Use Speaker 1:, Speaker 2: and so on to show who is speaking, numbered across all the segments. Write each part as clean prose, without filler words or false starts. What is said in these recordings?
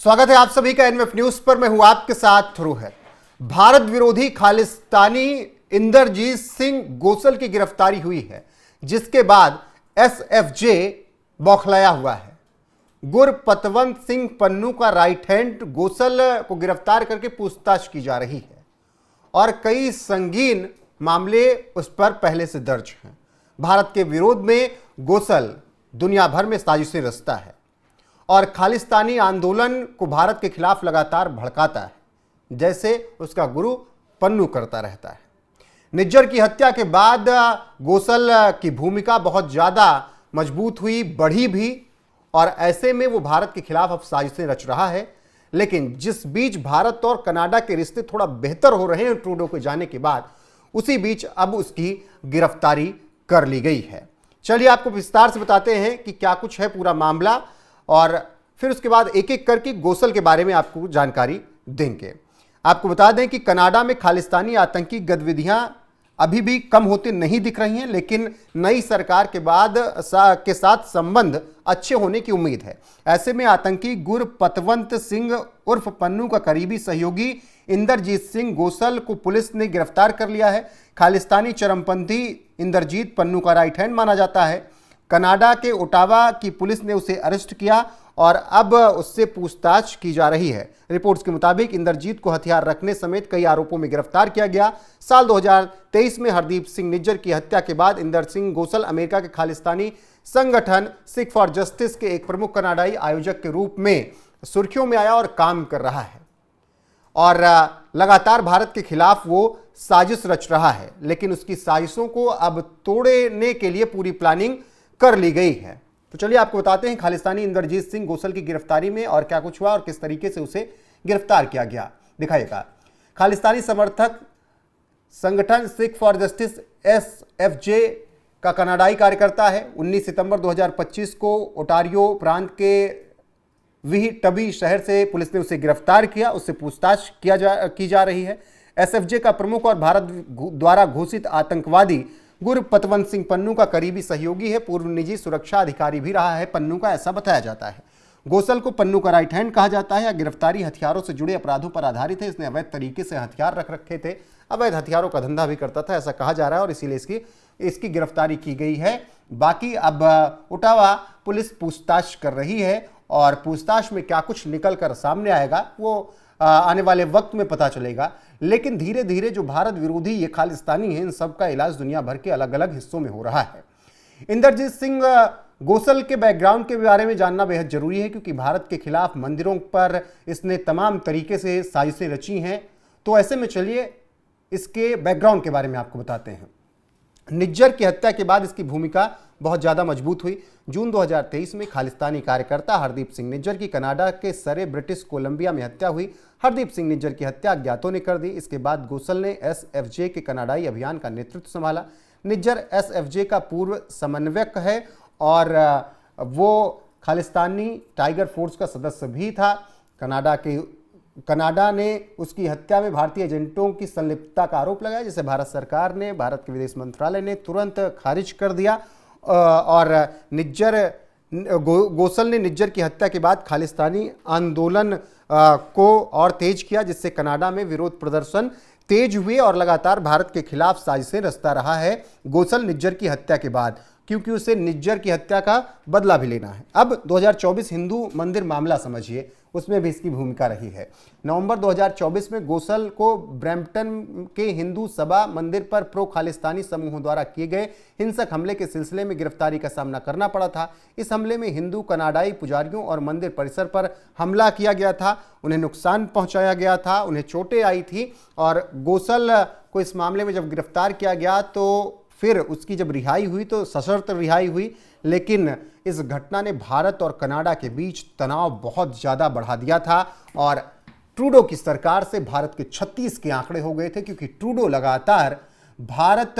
Speaker 1: स्वागत है आप सभी का एनएफ न्यूज पर। मैं हूं आपके साथ रोहित। भारत विरोधी खालिस्तानी इंदरजीत सिंह गोसल की गिरफ्तारी हुई है, जिसके बाद एसएफजे बौखलाया हुआ है। गुरपतवंत सिंह पन्नू का राइट हैंड गोसल को गिरफ्तार करके पूछताछ की जा रही है और कई संगीन मामले उस पर पहले से दर्ज हैं। भारत के विरोध में गोसल दुनिया भर में साजिशें रचता है और खालिस्तानी आंदोलन को भारत के खिलाफ लगातार भड़काता है, जैसे उसका गुरु पन्नू करता रहता है। निज्जर की हत्या के बाद गोसल की भूमिका बहुत ज़्यादा मजबूत हुई, बढ़ी भी, और ऐसे में वो भारत के खिलाफ अब साजिशें रच रहा है। लेकिन जिस बीच भारत और कनाडा के रिश्ते थोड़ा बेहतर हो रहे हैं ट्रूडो के जाने के बाद, उसी बीच अब उसकी गिरफ्तारी कर ली गई है। चलिए आपको विस्तार से बताते हैं कि क्या कुछ है पूरा मामला, और फिर उसके बाद एक एक करके गोसल के बारे में आपको जानकारी देंगे। आपको बता दें कि कनाडा में खालिस्तानी आतंकी गतिविधियां अभी भी कम होती नहीं दिख रही हैं, लेकिन नई सरकार के बाद के साथ संबंध अच्छे होने की उम्मीद है। ऐसे में आतंकी गुरपतवंत सिंह उर्फ पन्नू का करीबी सहयोगी इंदरजीत सिंह गोसल को पुलिस ने गिरफ्तार कर लिया है। खालिस्तानी चरमपंथी इंदरजीत पन्नू का राइट हैंड माना जाता है। कनाडा के ओटावा की पुलिस ने उसे अरेस्ट किया और अब उससे पूछताछ की जा रही है। रिपोर्ट्स के मुताबिक इंदरजीत को हथियार रखने समेत कई आरोपों में गिरफ्तार किया गया। साल 2023 में हरदीप सिंह निज्जर की हत्या के बाद इंदर सिंह गोसल अमेरिका के खालिस्तानी संगठन सिख फॉर जस्टिस के एक प्रमुख कनाडाई आयोजक के रूप में सुर्खियों में आया और काम कर रहा है और लगातार भारत के खिलाफ वो साजिश रच रहा है। लेकिन उसकी साजिशों को अब तोड़ने के लिए पूरी प्लानिंग कर ली गई है। तो चलिए आपको बताते हैं खालिस्तानी इंदरजीत सिंह गोसल की गिरफ्तारी में और क्या कुछ हुआ और किस तरीके से उसे गिरफ्तार किया गया। दिखाइएगा। खालिस्तानी समर्थक संगठन सिख फॉर जस्टिस एसएफजे का कनाडाई कार्यकर्ता है। 19 सितंबर 2025 को ओटारियो प्रांत के विहिटबी शहर से पुलिस ने उसे गिरफ्तार किया। उससे पूछताछ की जा रही है। एसएफजे का प्रमुख और भारत द्वारा घोषित आतंकवादी गुरपतवंत सिंह पन्नू का करीबी सहयोगी है। पूर्व निजी सुरक्षा अधिकारी भी रहा है पन्नू का, ऐसा बताया जाता है। गोसल को पन्नू का राइट हैंड कहा जाता है। गिरफ्तारी हथियारों से जुड़े अपराधों पर आधारित है। इसने अवैध तरीके से हथियार रख रखे थे, अवैध हथियारों का धंधा भी करता था, ऐसा कहा जा रहा है और इसीलिए इसकी गिरफ्तारी की गई है। बाकी अब ओटावा पुलिस पूछताछ कर रही है और पूछताछ में क्या कुछ निकल कर सामने आएगा वो आने वाले वक्त में पता चलेगा। लेकिन धीरे धीरे जो भारत विरोधी ये खालिस्तानी हैं, इन सब का इलाज दुनिया भर के अलग अलग हिस्सों में हो रहा है। इंदरजीत सिंह गोसल के बैकग्राउंड के बारे में जानना बेहद जरूरी है, क्योंकि भारत के खिलाफ मंदिरों पर इसने तमाम तरीके से साजिशें रची हैं। तो ऐसे में चलिए इसके बैकग्राउंड के बारे में आपको बताते हैं। निज्जर की हत्या के बाद इसकी भूमिका बहुत ज़्यादा मजबूत हुई। जून 2023 में खालिस्तानी कार्यकर्ता हरदीप सिंह निज्जर की कनाडा के सरे ब्रिटिश कोलंबिया में हत्या हुई। हरदीप सिंह निज्जर की हत्या अज्ञातों ने कर दी। इसके बाद गोसल ने एसएफजे के कनाडाई अभियान का नेतृत्व संभाला। निज्जर एसएफजे का पूर्व समन्वयक है और वो खालिस्तानी टाइगर फोर्स का सदस्य भी था। कनाडा ने उसकी हत्या में भारतीय एजेंटों की संलिप्तता का आरोप लगाया, जिसे भारत सरकार ने, भारत के विदेश मंत्रालय ने तुरंत खारिज कर दिया। और गोसल ने निज्जर की हत्या के बाद खालिस्तानी आंदोलन को और तेज किया, जिससे कनाडा में विरोध प्रदर्शन तेज हुए और लगातार भारत के खिलाफ साजिशें रचता रहा है गोसल निज्जर की हत्या के बाद, क्योंकि उसे निज्जर की हत्या का बदला भी लेना है। अब 2024 हिंदू मंदिर मामला समझिए, उसमें भी इसकी भूमिका रही है। नवंबर 2024 में गोसल को ब्रैम्पटन के हिंदू सभा मंदिर पर प्रो खालिस्तानी समूहों द्वारा किए गए हिंसक हमले के सिलसिले में गिरफ्तारी का सामना करना पड़ा था। इस हमले में हिंदू कनाडाई पुजारियों और मंदिर परिसर पर हमला किया गया था। उन्हें नुकसान पहुंचाया गया था, उन्हें चोटें आई थी। और गोसल को इस मामले में जब गिरफ्तार किया गया तो फिर उसकी जब रिहाई हुई तो सशर्त रिहाई हुई। लेकिन इस घटना ने भारत और कनाडा के बीच तनाव बहुत ज़्यादा बढ़ा दिया था और ट्रूडो की सरकार से भारत के 36 के आंकड़े हो गए थे, क्योंकि ट्रूडो लगातार भारत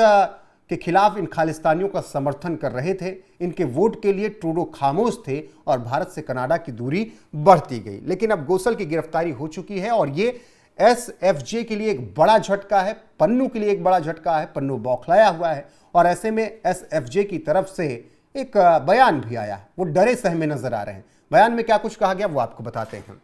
Speaker 1: के खिलाफ इन खालिस्तानियों का समर्थन कर रहे थे। इनके वोट के लिए ट्रूडो खामोश थे और भारत से कनाडा की दूरी बढ़ती गई। लेकिन अब गोसल की गिरफ्तारी हो चुकी है और ये एसएफजे के लिए एक बड़ा झटका है, पन्नू के लिए एक बड़ा झटका है। पन्नू बौखलाया हुआ है और ऐसे में एसएफजे की तरफ से एक बयान भी आया, वो डरे सहमे नजर आ रहे हैं। बयान में क्या कुछ कहा गया वो आपको बताते हैं।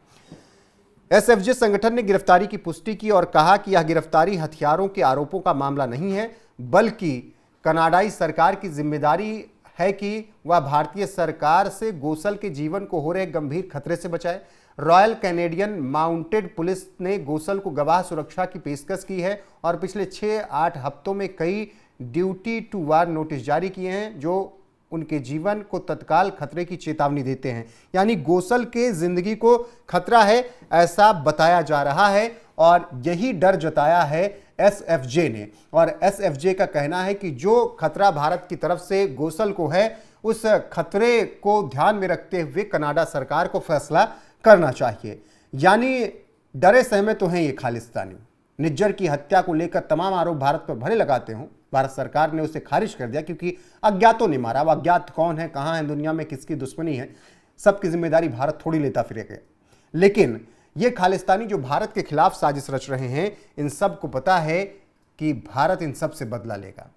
Speaker 1: एसएफजे संगठन ने गिरफ्तारी की पुष्टि की और कहा कि यह गिरफ्तारी हथियारों के आरोपों का मामला नहीं है, बल्कि कनाडाई सरकार की जिम्मेदारी है कि वह भारतीय सरकार से गोसल के जीवन को हो रहे गंभीर खतरे से बचाए। रॉयल कैनेडियन माउंटेड पुलिस ने गोसल को गवाह सुरक्षा की पेशकश की है और पिछले 6-8 हफ्तों में कई ड्यूटी टू वार नोटिस जारी किए हैं जो उनके जीवन को तत्काल खतरे की चेतावनी देते हैं। यानी गोसल के जिंदगी को खतरा है ऐसा बताया जा रहा है और यही डर जताया है एसएफजे ने। और एसएफजे का कहना है कि जो खतरा भारत की तरफ से गोसल को है, उस खतरे को ध्यान में रखते हुए कनाडा सरकार को फैसला करना चाहिए। यानी डरे सहमे तो हैं ये खालिस्तानी। निज्जर की हत्या को लेकर तमाम आरोप भारत पर भले लगाते हों, भारत सरकार ने उसे खारिज कर दिया क्योंकि अज्ञातों ने मारा। अब अज्ञात कौन है, कहां है, दुनिया में किसकी दुश्मनी है, सबकी जिम्मेदारी भारत थोड़ी लेता फिरेगा। लेकिन ये खालिस्तानी जो भारत के खिलाफ साजिश रच रहे हैं, इन सब को पता है कि भारत इन सब से बदला लेगा।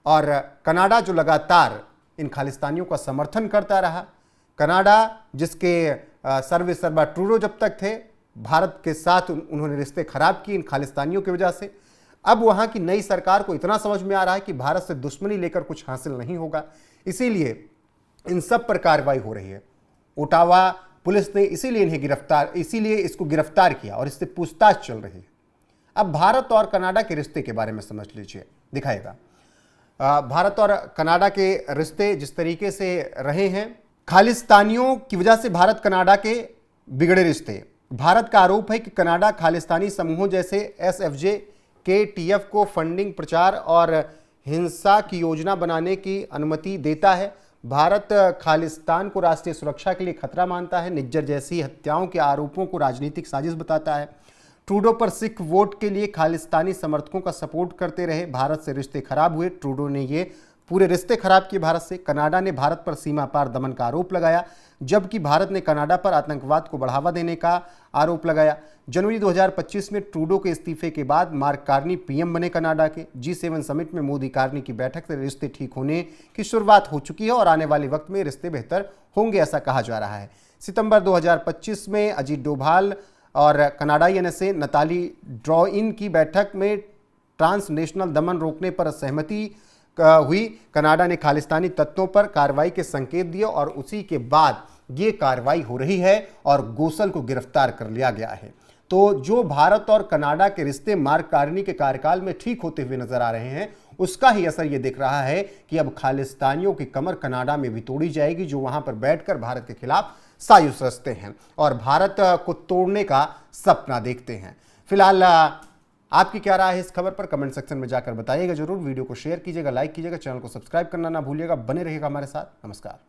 Speaker 1: और कनाडा जो लगातार इन खालिस्तानियों का समर्थन करता रहा, कनाडा जिसके सर्वेसर्वा ट्रूडो जब तक थे, भारत के साथ उन्होंने रिश्ते खराब किए इन खालिस्तानियों की वजह से। अब वहां की नई सरकार को इतना समझ में आ रहा है कि भारत से दुश्मनी लेकर कुछ हासिल नहीं होगा, इसीलिए इन सब पर कार्रवाई हो रही है। ओटावा पुलिस ने इसीलिए इसको गिरफ्तार किया और इससे पूछताछ चल रही है। अब भारत और कनाडा के रिश्ते के बारे में समझ लीजिए, दिखाएगा। भारत और कनाडा के रिश्ते जिस तरीके से रहे हैं, खालिस्तानियों की वजह से भारत कनाडा के बिगड़े रिश्ते। भारत का आरोप है कि कनाडा खालिस्तानी समूहों जैसे एसएफजे के टीएफ को फंडिंग, प्रचार और हिंसा की योजना बनाने की अनुमति देता है। भारत खालिस्तान को राष्ट्रीय सुरक्षा के लिए खतरा मानता है। निज्जर जैसी हत्याओं के आरोपों को राजनीतिक साजिश बताता है। ट्रूडो पर सिख वोट के लिए खालिस्तानी समर्थकों का सपोर्ट करते रहे। भारत से रिश्ते खराब हुए। ट्रूडो ने ये पूरे रिश्ते खराब किए भारत से। कनाडा ने भारत पर सीमा पार दमन का आरोप लगाया, जबकि भारत ने कनाडा पर आतंकवाद को बढ़ावा देने का आरोप लगाया। जनवरी 2025 में ट्रूडो के इस्तीफे के बाद मार्क कार्नी पीएम बने कनाडा के। G7 समिट में मोदी कार्नी की बैठक से रिश्ते ठीक होने की शुरुआत हो चुकी है और आने वाले वक्त में रिश्ते बेहतर होंगे ऐसा कहा जा रहा है। सितंबर 2025 में अजीत डोभाल और कनाडाई एनएसए नताली ड्रॉइन की बैठक में ट्रांसनेशनल दमन रोकने पर सहमति हुई। कनाडा ने खालिस्तानी तत्वों पर कार्रवाई के संकेत दिए और उसी के बाद ये कार्रवाई हो रही है और गोसल को गिरफ्तार कर लिया गया है। तो जो भारत और कनाडा के रिश्ते मार्क कार्नी के कार्यकाल में ठीक होते हुए नजर आ रहे हैं, उसका ही असर ये दिख रहा है कि अब खालिस्तानियों की कमर कनाडा में भी तोड़ी जाएगी, जो वहां पर बैठकर भारत के खिलाफ साजिश रचते हैं और भारत को तोड़ने का सपना देखते हैं। फिलहाल आपकी क्या राय है इस खबर पर, कमेंट सेक्शन में जाकर बताइएगा जरूर। वीडियो को शेयर कीजिएगा, लाइक कीजिएगा, चैनल को सब्सक्राइब करना ना भूलिएगा। बने रहिएगा हमारे साथ। नमस्कार।